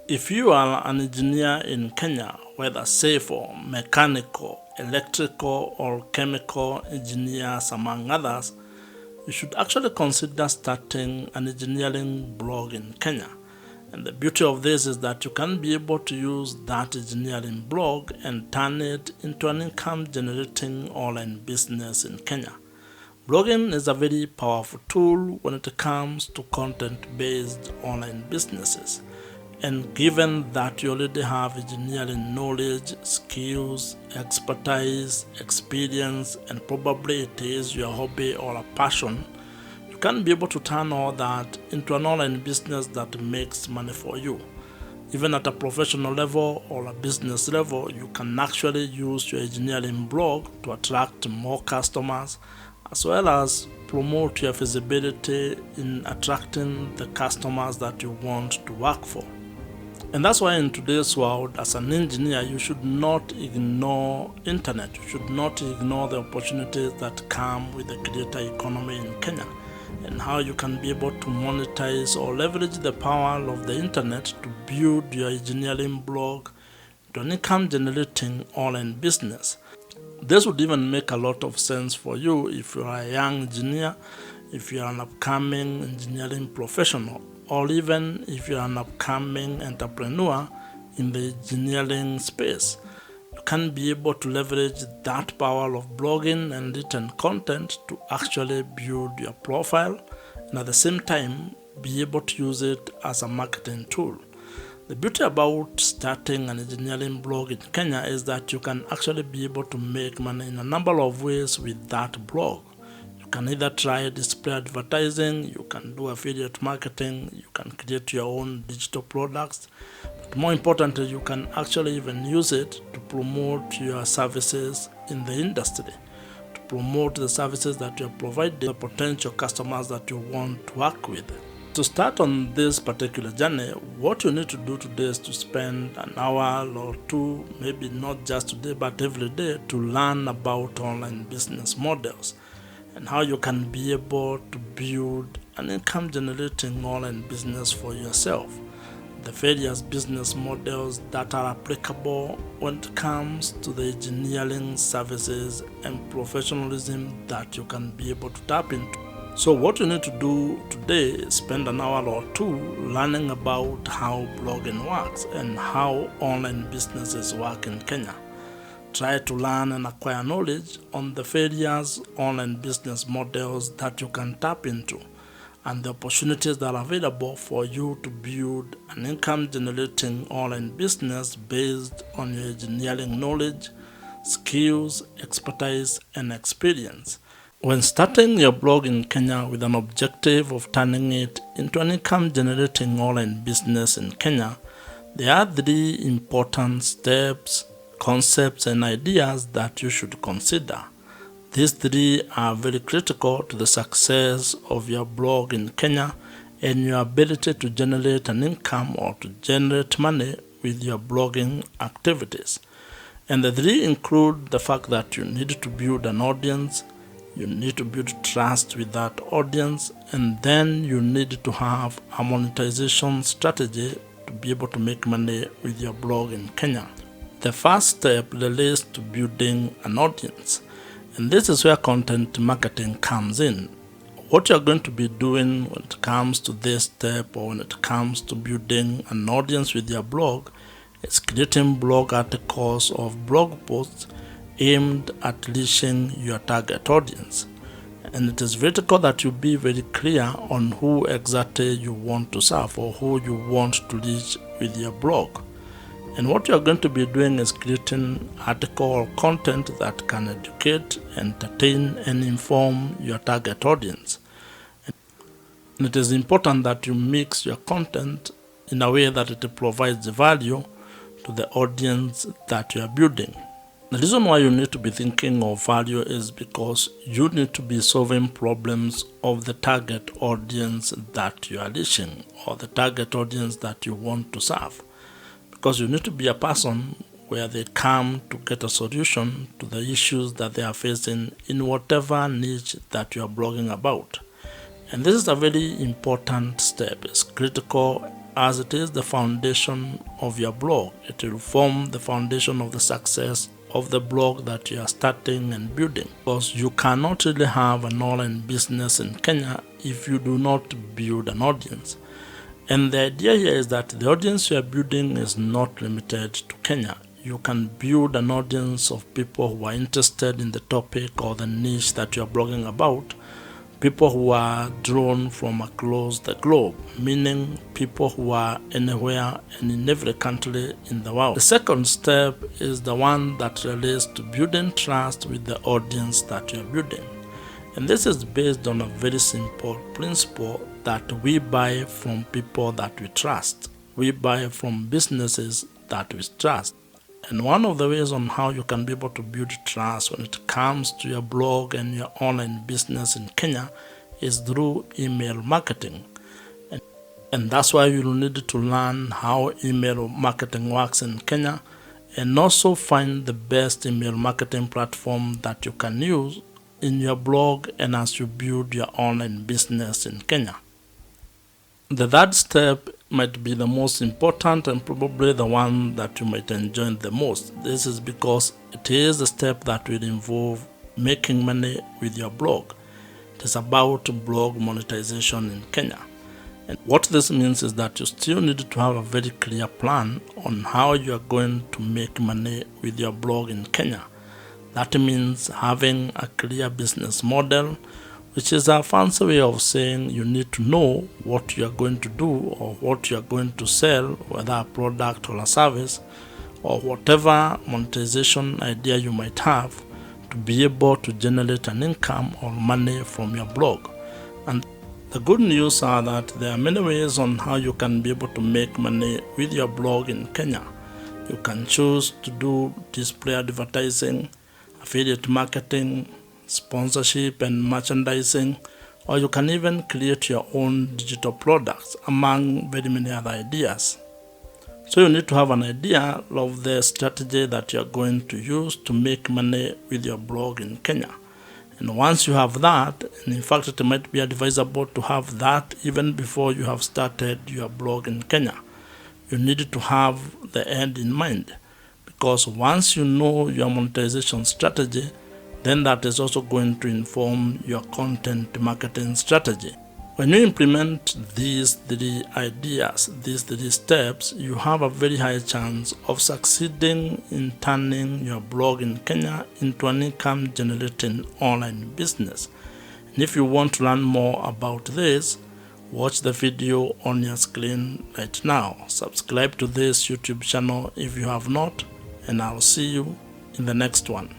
If you are an engineer in Kenya, whether civil, mechanical, electrical, or chemical engineers, among others, you should actually consider starting an engineering blog in Kenya. And the beauty of this is that you can be able to use that engineering blog and turn it into an income generating online business in Kenya. Blogging is a very powerful tool when it comes to content-based online businesses. And given that you already have engineering knowledge, skills, expertise, experience, and probably it is your hobby or a passion, you can be able to turn all that into an online business that makes money for you. Even at a professional level or a business level, you can actually use your engineering blog to attract more customers, as well as promote your visibility in attracting the customers that you want to work for. And that's why in today's world, as an engineer, you should not ignore internet. You should not ignore the opportunities that come with the creator economy in Kenya, and how you can be able to monetize or leverage the power of the internet to build your engineering blog to an income generating online business. This would even make a lot of sense for you if you are a young engineer, if you are an upcoming engineering professional, or even if you are an upcoming entrepreneur in the engineering space. You can be able to leverage that power of blogging and written content to actually build your profile, and at the same time be able to use it as a marketing tool. The beauty about starting an engineering blog in Kenya is that you can actually be able to make money in a number of ways with that blog. You can either try display advertising, you can do affiliate marketing, you can create your own digital products, but more importantly, you can actually even use it to promote your services in the industry, to promote the services that you're providing to the potential customers that you want to work with. To start on this particular journey, what you need to do today is to spend an hour or two, maybe not just today but every day, to learn about online business models and how you can be able to build an income generating online business for yourself. The various business models that are applicable when it comes to the engineering services and professionalism that you can be able to tap into. So what you need to do today is spend an hour or two learning about how blogging works and how online businesses work in Kenya. Try to learn and acquire knowledge on the various online business models that you can tap into and the opportunities that are available for you to build an income generating online business based on your engineering knowledge, skills, expertise, and experience. When starting your blog in Kenya with an objective of turning it into an income generating online business in Kenya, there are three important steps, concepts, and ideas that you should consider. These three are very critical to the success of your blog in Kenya and your ability to generate an income or to generate money with your blogging activities. And the three include the fact that you need to build an audience, you need to build trust with that audience, and then you need to have a monetization strategy to be able to make money with your blog in Kenya. The first step relates to building an audience, and this is where content marketing comes in. What you're going to be doing when it comes to this step, or when it comes to building an audience with your blog, is creating blog articles or blog posts aimed at reaching your target audience. And it is critical that you be very clear on who exactly you want to serve or who you want to reach with your blog. And what you are going to be doing is creating article or content that can educate, entertain, and inform your target audience. And it is important that you mix your content in a way that it provides value to the audience that you are building. The reason why you need to be thinking of value is because you need to be solving problems of the target audience that you are reaching, or the target audience that you want to serve. Because you need to be a person where they come to get a solution to the issues that they are facing in whatever niche that you are blogging about. And this is a very important step. It's critical as it is the foundation of your blog. It will form the foundation of the success of the blog that you are starting and building, because you cannot really have an online business in Kenya if you do not build an audience. And the idea here is that the audience you are building is not limited to Kenya. You can build an audience of people who are interested in the topic or the niche that you are blogging about, people who are drawn from across the globe, meaning people who are anywhere and in every country in the world. The second step is the one that relates to building trust with the audience that you are building. And this is based on a very simple principle that we buy from people that we trust. We buy from businesses that we trust. And one of the ways on how you can be able to build trust when it comes to your blog and your online business in Kenya is through email marketing. And that's why you'll need to learn how email marketing works in Kenya, and also find the best email marketing platform that you can use in your blog and as you build your online business in Kenya. The third step might be the most important and probably the one that you might enjoy the most. This is because it is the step that will involve making money with your blog. It is about blog monetization in Kenya. And what this means is that you still need to have a very clear plan on how you are going to make money with your blog in Kenya. That means having a clear business model, which is a fancy way of saying you need to know what you are going to do or what you are going to sell, whether a product or a service, or whatever monetization idea you might have, to be able to generate an income or money from your blog. And the good news are that there are many ways on how you can be able to make money with your blog in Kenya. You can choose to do display advertising, affiliate marketing, sponsorship and merchandising, or you can even create your own digital products, among very many other ideas. So you need to have an idea of the strategy that you are going to use to make money with your blog in Kenya. And once you have that, and in fact it might be advisable to have that even before you have started your blog in Kenya, you need to have the end in mind, because once you know your monetization strategy, then that is also going to inform your content marketing strategy. When you implement these three ideas, these three steps, you have a very high chance of succeeding in turning your blog in Kenya into an income generating online business. And if you want to learn more about this, watch the video on your screen right now. Subscribe to this YouTube channel if you have not, and I'll see you in the next one.